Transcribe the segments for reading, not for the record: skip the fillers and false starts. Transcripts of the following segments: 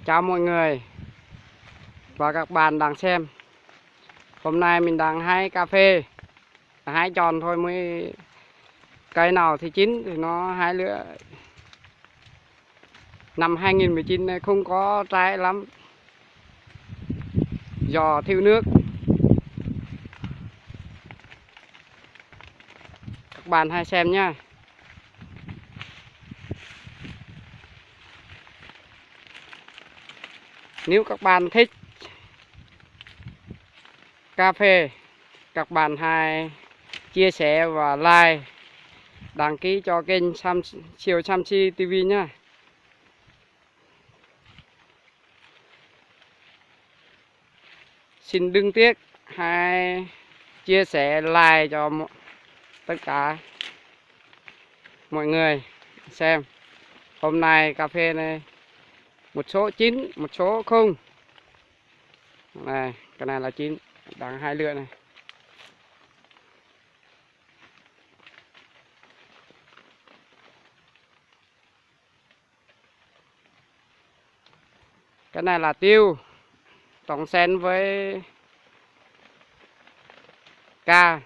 Chào mọi người và các bạn đang xem. Hôm nay mình đang hái cà phê, hái tròn thôi, mới cây nào thì chín thì nó hái lứa. Năm 2019 này không có trái lắm do thiếu nước. Các bạn hãy xem nhá. Nếu các bạn thích cà phê, các bạn hãy chia sẻ và like, đăng ký cho kênh Chiều Samsi TV nhá. Xin đừng tiếc, hãy chia sẻ like cho tất cả mọi người xem. Hôm nay cà phê này một số chín, một số không. Này, cái này là chín, đang hai lựa này. Cái này là tiêu trồng xen với ca.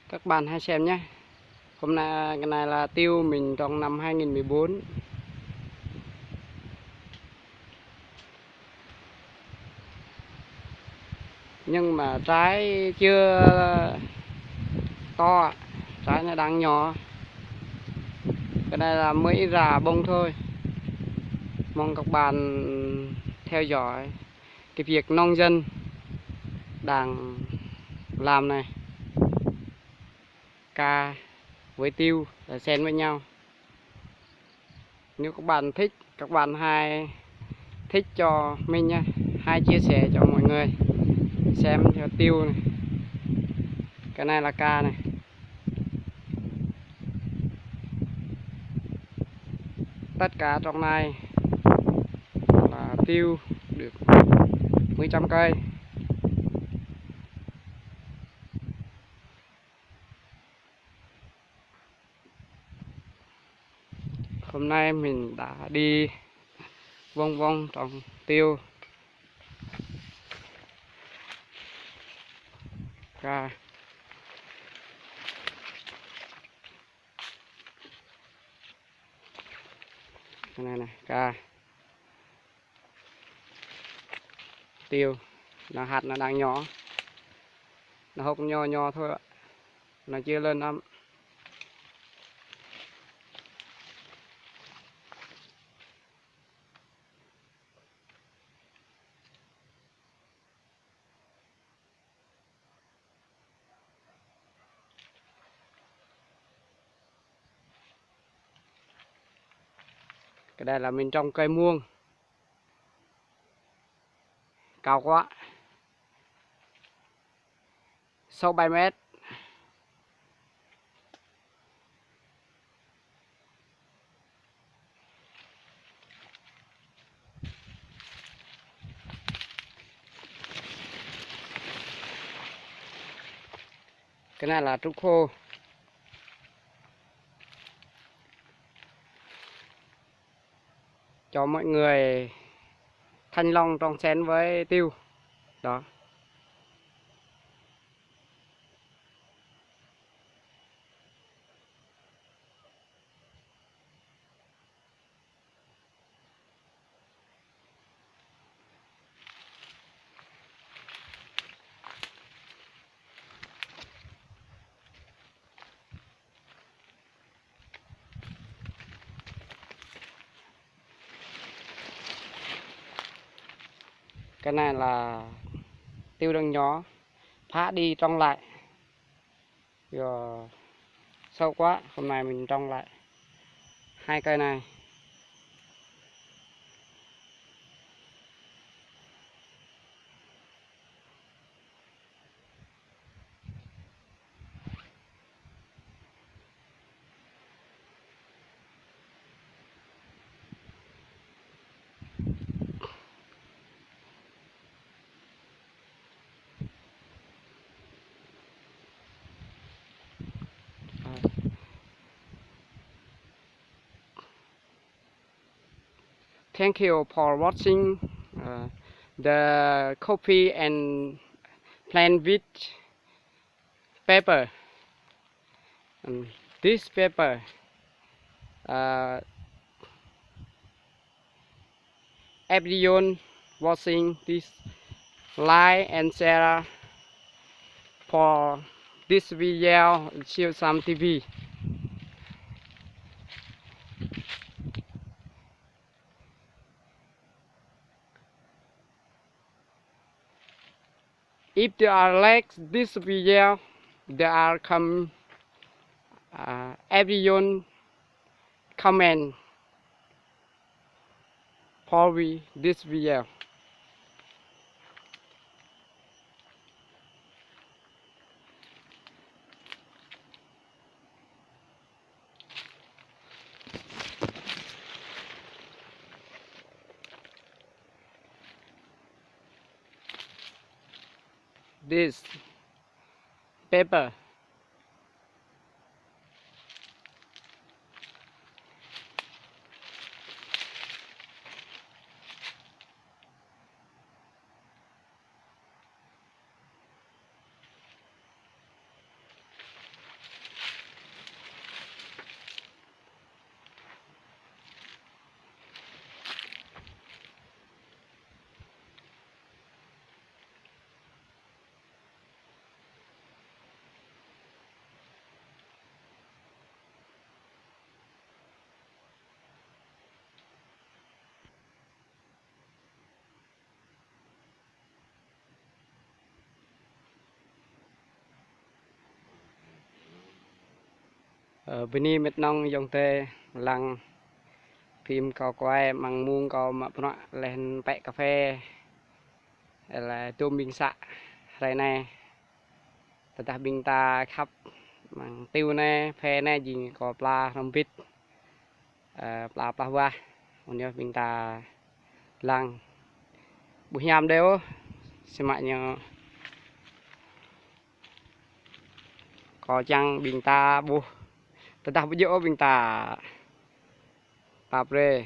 Các bạn hãy xem nhé. Hôm nay cái này là tiêu mình trong năm 2014. Nhưng mà trái chưa to, trái nó đang nhỏ. Cái này là mới ra bông thôi. Mong các bạn theo dõi cái việc nông dân đang làm này. Ca với tiêu là xen với nhau. Nếu các bạn thích, các bạn hãy thích cho mình nha, hãy chia sẻ cho mọi người xem cho tiêu này. Cái này là ca này. Tất cả trong này là tiêu được 100 cây. Hôm nay mình đã đi vòng vòng trồng tiêu cà. Cái này này, cà tiêu, nó hạt nó đang nhỏ, nó hốc nho nho thôi ạ, nó chưa lên lắm. Cái đây là mình trồng cây muông cao quá, sâu 7 mét. Cái này là trúc khô. Cho mọi người thanh long trồng xen với tiêu. Đó. Cái này là tiêu đằng nhỏ, phá đi trồng lại. Rồi sâu quá, hôm nay mình trồng lại hai cây này. Thank you for watching the coffee and plant with paper. This paper everyone watching this like and share for this video Chiêu Sam TV. If you are like this video, there are everyone comment for this video. This paper ở bên này mệt nong dòng tê lăng phim có quay mang muông có mà nó lên bẹ cà phê là tôm bình xạ đây này ta bình ta khắp mang tiêu nè phê nè gì có pla rong vít pla pla hoa còn nhớ bình ta lăng buổi nhám đều xem mạnh nhờ có chăng bình ta bu ta bây giờ bình ta tạp rê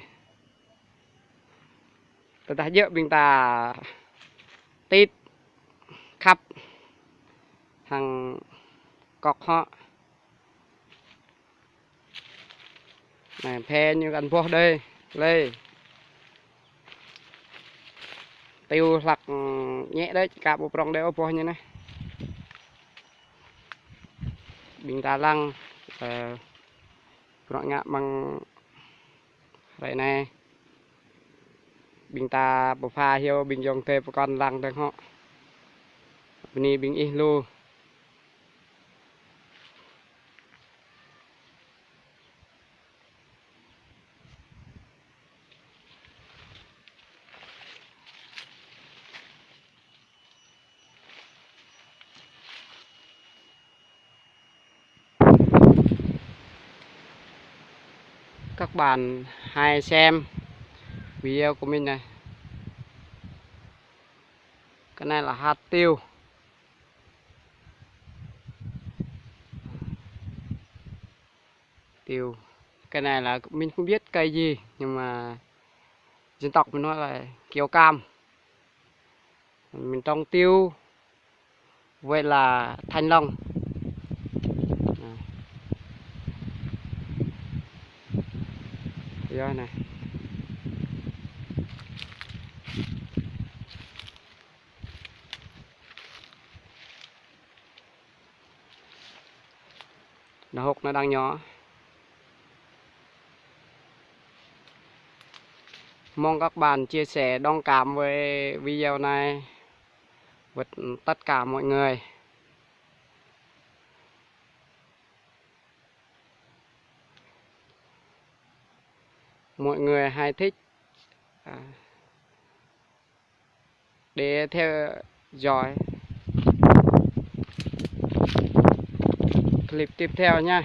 ta dỡ bình ta tít khắp hàng cọc họ này phe như gần vô đây lê tiêu lạc nhẹ đấy cả bộ prong đeo po như này bình ta lăng loại ngạ bằng vậy này bình ta bộ pha hiếu bình dòng tê bộ con lăng được họ bình bình y lu các bạn hãy xem video của mình này. Cái này là hạt tiêu. Tiêu. Cái này là mình không biết cây gì nhưng mà dân tộc mình nói là kiều cam. Mình trồng tiêu. Vậy là thanh long. Đây này. Nó hột nó đang nhỏ. Mong các bạn chia sẻ đồng cảm với video này với tất cả mọi người. Mọi người hay thích để theo dõi clip tiếp theo nha.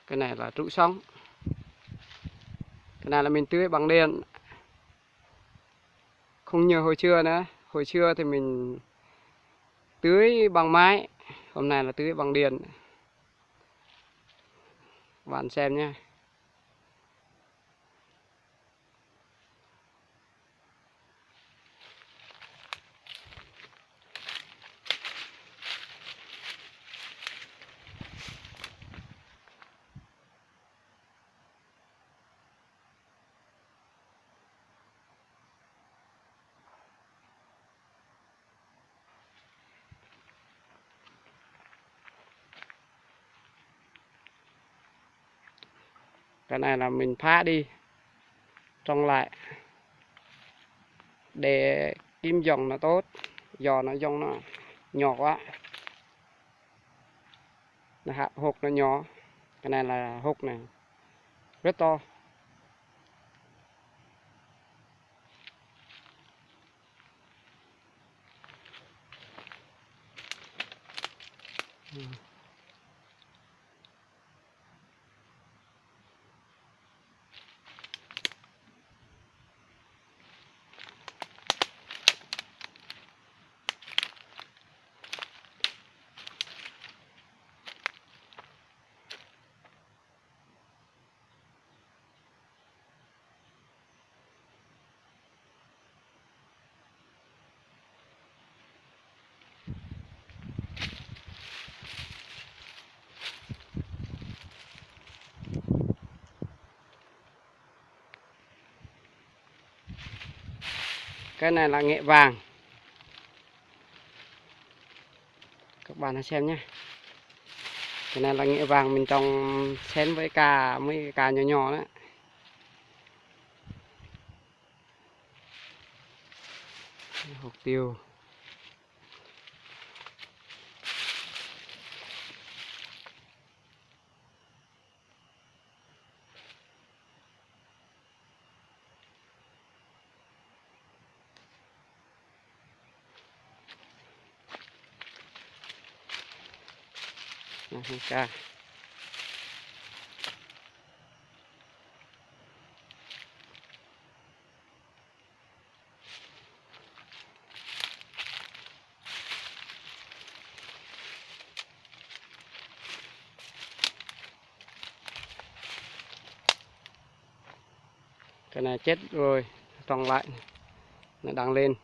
Cái này là trụ sống. Cái này là mình tưới bằng điện. Không như hồi xưa nữa. Hồi xưa thì mình tưới bằng máy. Hôm nay là tưới bằng điện. Bạn xem nhé. Cái này là mình phá đi trồng lại để kim dòng nó tốt, giò nó dòng nó nhỏ quá, hộp nó nhỏ. Cái này là hộp này rất to. Cái này là nghệ vàng. Các bạn hãy xem nhé. Cái này là nghệ vàng mình trồng xén với mấy cà nhỏ nhỏ đấy. Hộp tiêu. Ca. Cái này chết rồi, trồng lại, nó đang lên.